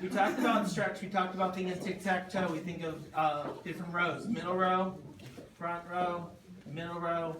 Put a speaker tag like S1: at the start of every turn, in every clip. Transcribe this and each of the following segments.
S1: we talked about stretch. We talked about thinking of tic-tac-toe. We think of different rows. Middle row, front row, middle row,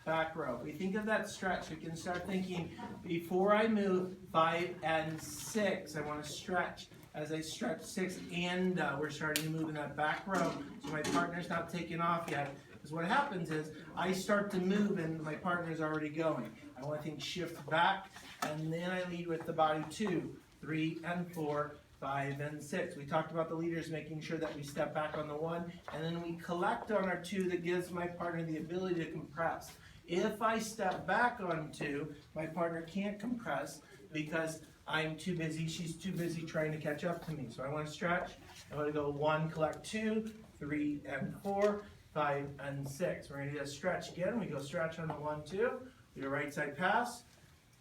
S1: back row. We think of that stretch. We can start thinking, before I move 5 and 6, I want to stretch. As I stretch 6 and we're starting to move in that back row, so my partner's not taking off yet. Because what happens is, I start to move and my partner's already going. I want to think shift back, and then I lead with the body 2, 3, and 4, 5, and 6. We talked about the leaders making sure that we step back on the 1, and then we collect on our 2 that gives my partner the ability to compress. If I step back on 2, my partner can't compress because I'm too busy, she's too busy trying to catch up to me. So I want to stretch. I want to go 1, collect 2, 3, and 4, 5, and 6. We're going to do a stretch again. We go stretch on the 1, 2. We do a right side pass.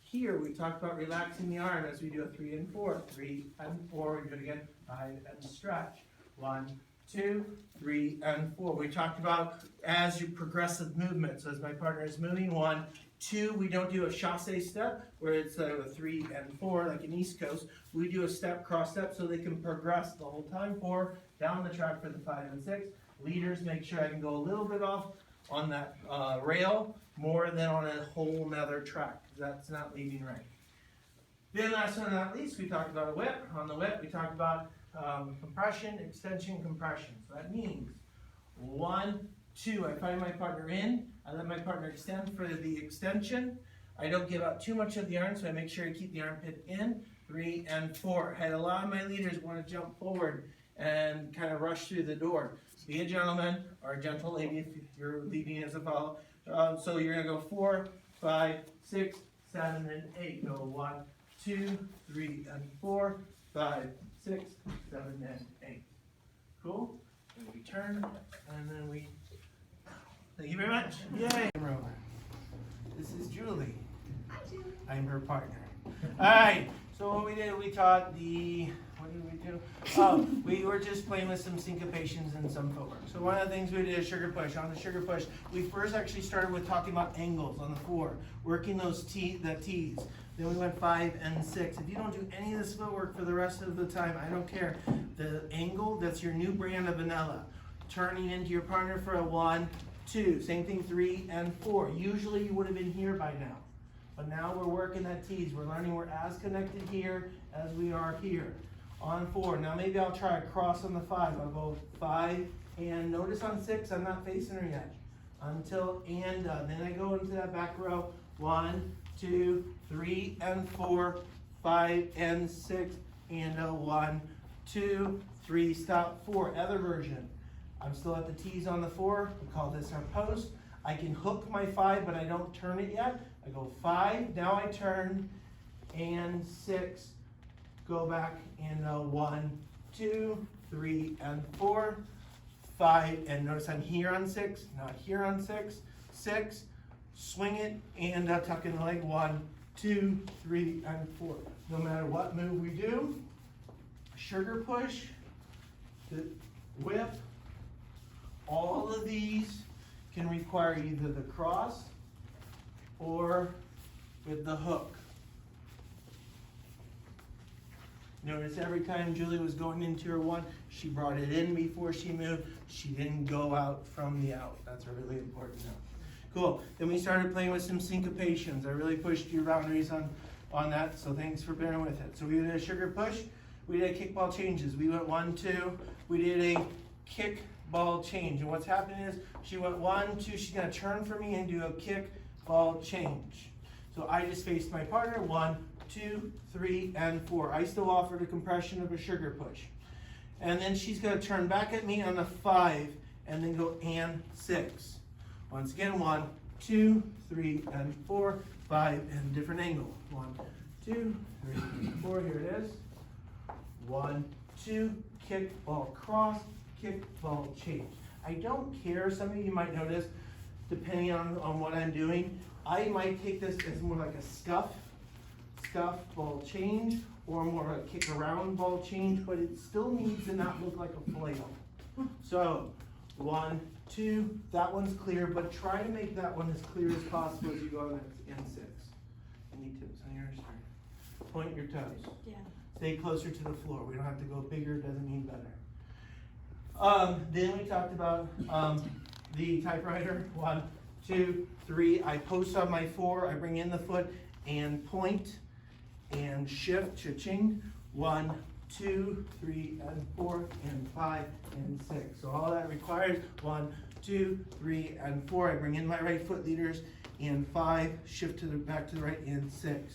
S1: Here we talked about relaxing the arm as we do a 3 and 4. 3 and 4. We do it again. 5 and stretch. 1, 2, 3, and 4. We talked about as you progressive movement. So as my partner is moving, 1, 2, we don't do a chassé step where it's a 3 and 4 like in East Coast. We do a step, cross step, so they can progress the whole time. 4, down the track for the 5 and 6. Leaders, make sure I can go a little bit off on that rail more than on a whole nother track, because that's not leading right. Then last but not least, we talked about a whip. On the whip, we talked about compression, extension, compression. So that means 1, 2, I find my partner in, I let my partner extend for the extension. I don't give out too much of the arm, so I make sure I keep the armpit in. 3 and 4. I had a lot of my leaders want to jump forward and kind of rush through the door. Be a gentleman or a gentle lady if you're leading as a follow. So you're going to go 4, 5, 6, 7, and 8. Go 1, 2, 3, and 4, 5, 6, 7, and 8. Cool? And we turn, and then we... Thank you very much. Yay! This is Julie.
S2: Hi, Julie.
S1: I'm her partner. All right. So what we did, we taught the... What did we do? Oh, we were just playing with some syncopations and some footwork. So one of the things we did is sugar push. On the sugar push, we first actually started with talking about angles on the 4, working those the T's. Then we went 5 and 6. If you don't do any of this footwork for the rest of the time, I don't care. The angle, that's your new brand of vanilla. Turning into your partner for a 1, 2. Same thing, 3 and 4. Usually you would have been here by now. But now we're working that T's. We're learning we're as connected here as we are here. On 4. Now maybe I'll try a cross on the 5. I'll go 5 and notice on 6 I'm not facing her yet. Until and done. Then I go into that back row. 1, 2, 3, and 4, 5 and 6, and a 1, 2, 3, stop, 4. Other version. I'm still at the T's on the 4. We call this our post. I can hook my 5, but I don't turn it yet. I go 5. Now I turn and 6. Go back in 1, 2, 3, and 4, 5, and notice I'm here on 6, not here on 6, 6, swing it, and tuck in the leg, 1, 2, 3, and 4. No matter what move we do, sugar push, the whip, all of these can require either the cross or with the hook. Notice every time Julie was going into her 1, she brought it in before she moved. She didn't go out from the out. That's a really important note. Cool. Then we started playing with some syncopations. I really pushed your boundaries on that, so thanks for bearing with it. So we did a sugar push. We did kickball changes. We went 1, 2. We did a kick ball change. And what's happening is she went 1, 2. She's going to turn for me and do a kick ball change. So I just faced my partner. 1, 2, 3, and 4. I still offered a compression of a sugar push. And then she's going to turn back at me on the 5 and then go and 6. Once again, 1, 2, 3, and 4, 5, and different angle. 1, 2, 3, and 4. Here it is. 1, 2, kick, ball, cross, kick, ball, change. I don't care. Some of you might notice, depending on what I'm doing, I might take this as more like a scuff, ball change, or more a kick around ball change, but it still needs to not look like a flail. So 1, 2, that one's clear, but try to make that one as clear as possible as you go on that N6. Any tips on yours? Point your toes.
S2: Yeah.
S1: stay closer to the floor. We don't have to go bigger, doesn't mean better. Then we talked about the typewriter. 1, 2, 3. I post on my 4. I bring in the foot and point and shift. Cha-ching. 1, 2, 3, and 4, and 5, and 6. So all that requires 1, 2, 3, and 4. I bring in my right foot leaders and 5. Shift to the back to the right and 6.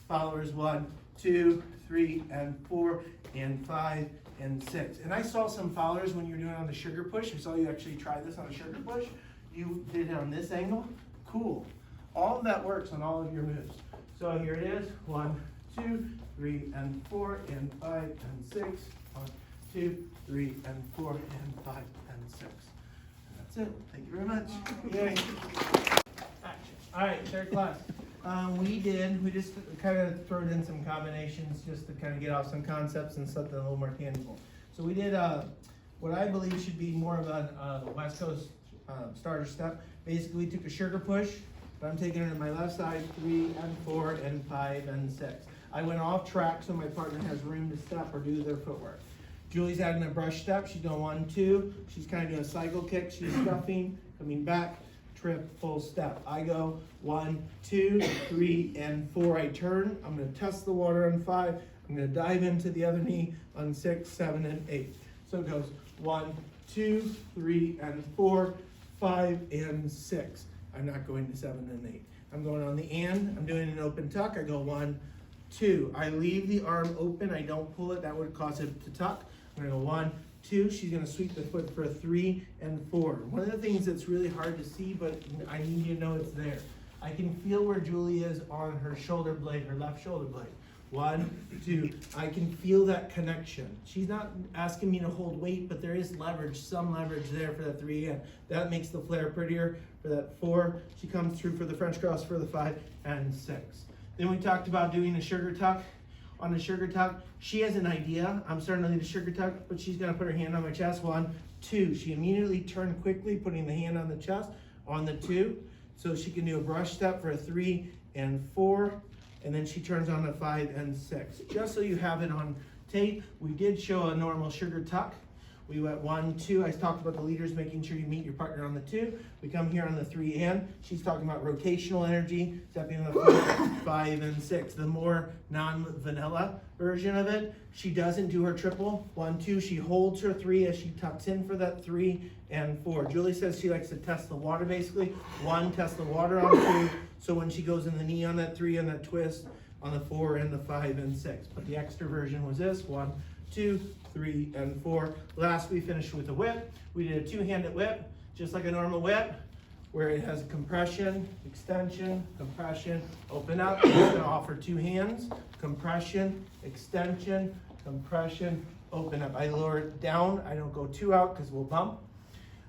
S1: Followers 1, 2, 3, and 4, and 5, and 6. And I saw some followers when you were doing it on the sugar push. I saw you actually try this on a sugar push. You did it on this angle. Cool. All of that works on all of your moves. So here it is. 1, 2, 3, and 4, and 5, and 6. 1, 2, 3, and 4, and 5, and 6. And that's it. Thank you very much. Yay. Action. All right, third class. We just kind of threw in some combinations just to kind of get off some concepts and something a little more tangible. So we did what I believe should be more of a West Coast starter step. Basically, we took a sugar push, but I'm taking it on my left side, 3, and 4, and 5, and 6. I went off track so my partner has room to step or do their footwork. Julie's adding a brush step. She's doing 1, 2. She's kind of doing a cycle kick. She's stuffing, coming back, trip, full step. I go 1, 2, 3, and 4. I turn. I'm going to test the water on 5. I'm going to dive into the other knee on 6, 7, and 8. So it goes 1, 2, 3, and 4, 5, and 6. I'm not going to 7 and 8. I'm going on the and. I'm doing an open tuck. I go 1, 2. I leave the arm open. I don't pull it. That would cause it to tuck. I'm going to go 1, 2. She's going to sweep the foot for 3 and 4. One of the things that's really hard to see, but I need you to know it's there. I can feel where Julie is on her shoulder blade, her left shoulder blade. 1, 2. I can feel that connection. She's not asking me to hold weight, but there is leverage, some leverage there for that 3 and. That makes the flare prettier. For that 4, she comes through for the French cross for the 5 and 6. Then we talked about doing a sugar tuck. On the sugar tuck, she has an idea. I'm starting to lead a sugar tuck, but she's gonna put her hand on my chest. 1, 2. She immediately turned quickly, putting the hand on the chest on the 2. So she can do a brush step for a 3 and 4. And then she turns on a 5 and 6. Just so you have it on tape, we did show a normal sugar tuck. We went 1, 2. I talked about the leaders making sure you meet your partner on the 2. We come here on the 3 and. She's talking about rotational energy, stepping on the 4, 5, and 6. The more non-vanilla version of it. She doesn't do her triple. 1, 2. She holds her 3 as she tucks in for that 3 and 4. Julie says she likes to test the water basically. 1, test the water on 2. So when she goes in the knee on that 3 and that twist on the 4 and the 5 and 6. But the extra version was this. 1, 2, 3, and 4. Last we finished with a whip. We did a 2-handed whip, just like a normal whip, where it has a compression, extension, compression, open up. I'm just gonna offer 2 hands, compression, extension, compression, open up. I lower it down. I don't go too out because we'll bump.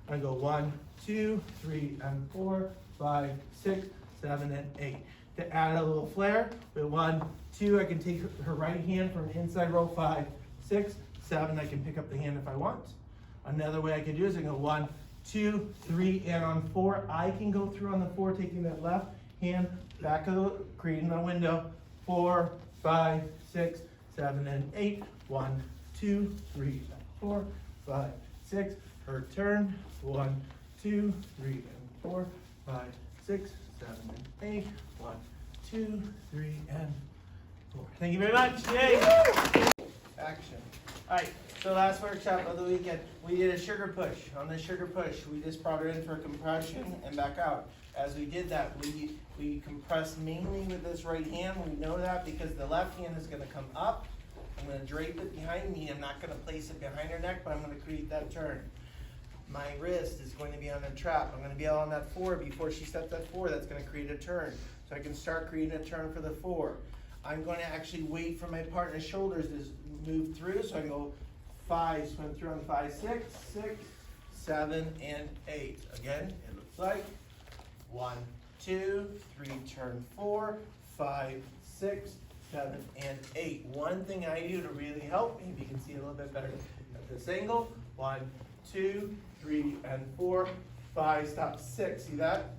S1: I go 1, 2, 3, and 4, 5, 6, 7, and 8. To add a little flair, with 1, 2, I can take her right hand from inside row 5, 6, 7. I can pick up the hand if I want. Another way I can do is I go 1, 2, 3, and on 4, I can go through on the 4, taking that left hand back of the, creating a window. 4, 5, 6, 7, and 8. 1, 2, 3, 4, 5, 6. Her turn. 1, 2, 3, and 4, 5, 6, 7, and 8. 1, 2, 3, and 4. Thank you very much. Yay! Action. All right, so last workshop of the weekend, we did a sugar push. On the sugar push, we just brought her in for a compression and back out. As we did that, we compressed mainly with this right hand. We know that because the left hand is gonna come up. I'm gonna drape it behind me. I'm not gonna place it behind her neck, but I'm gonna create that turn. My wrist is going to be on a trap. I'm gonna be out on that 4 before she steps that 4. That's gonna create a turn. So I can start creating a turn for the 4. I'm going to actually wait for my partner's shoulders to move through. So I go 5, swim through on 5, 6, 6, 7, and 8. Again, it looks like 1, 2, 3, turn 4, 5, 6, 7, and 8. One thing I do to really help, maybe you can see a little bit better at this angle. 1, 2, 3, and 4, 5, stop, 6. See that?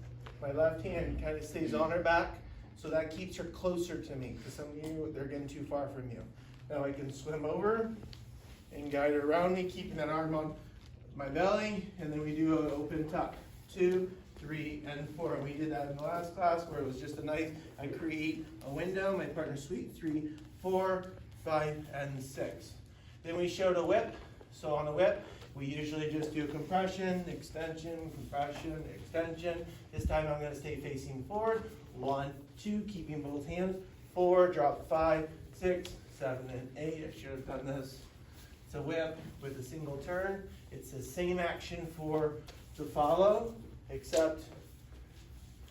S1: My left hand kind of stays on her back, so that keeps her closer to me. Because some of you, they're getting too far from you. Now I can swim over and guide her around me, keeping that arm on my belly, and then we do an open tuck. 2, 3, and 4. And we did that in the last class where it was just a nice, I create a window, my partner sweep, 3, 4, 5, and 6. Then we showed a whip. So on a whip, we usually just do compression, extension, compression, extension. This time I'm going to stay facing forward. 1, 2, keeping both hands. 4, drop 5, 6, 7, and 8. I should have done this. It's a whip with a single turn. It's the same action for the follow, except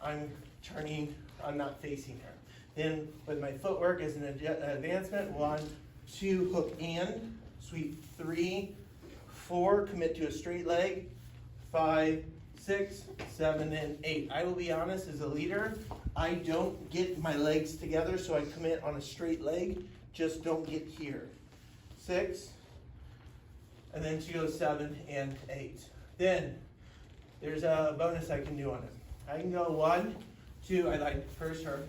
S1: I'm turning, I'm not facing her. Then with my footwork as an advancement, 1, 2, hook and, sweep 3, 4, commit to a straight leg, 5, 6, 7, and 8. I will be honest, as a leader, I don't get my legs together, so I commit on a straight leg, just don't get here. 6, and then she goes 7 and 8. Then, there's a bonus I can do on it. I can go 1, 2, I like first her.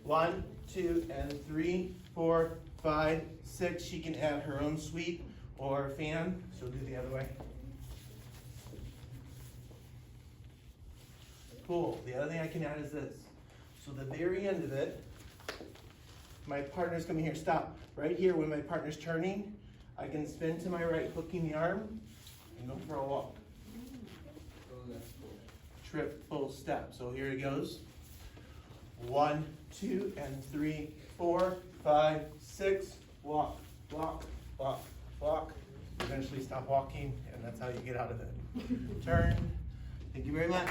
S1: 1, 2, and 3, 4, 5, 6. She can add her own sweep or fan, so we'll do the other way. Cool. The other thing I can add is this. So the very end of it, my partner's coming here. Stop. Right here when my partner's turning, I can spin to my right, hooking the arm, and go for a walk. Triple step. So here it goes. 1, 2, and 3, 4, 5, 6. Walk, walk, walk, walk. Eventually stop walking, and that's how you get out of it. Turn. Thank you very much.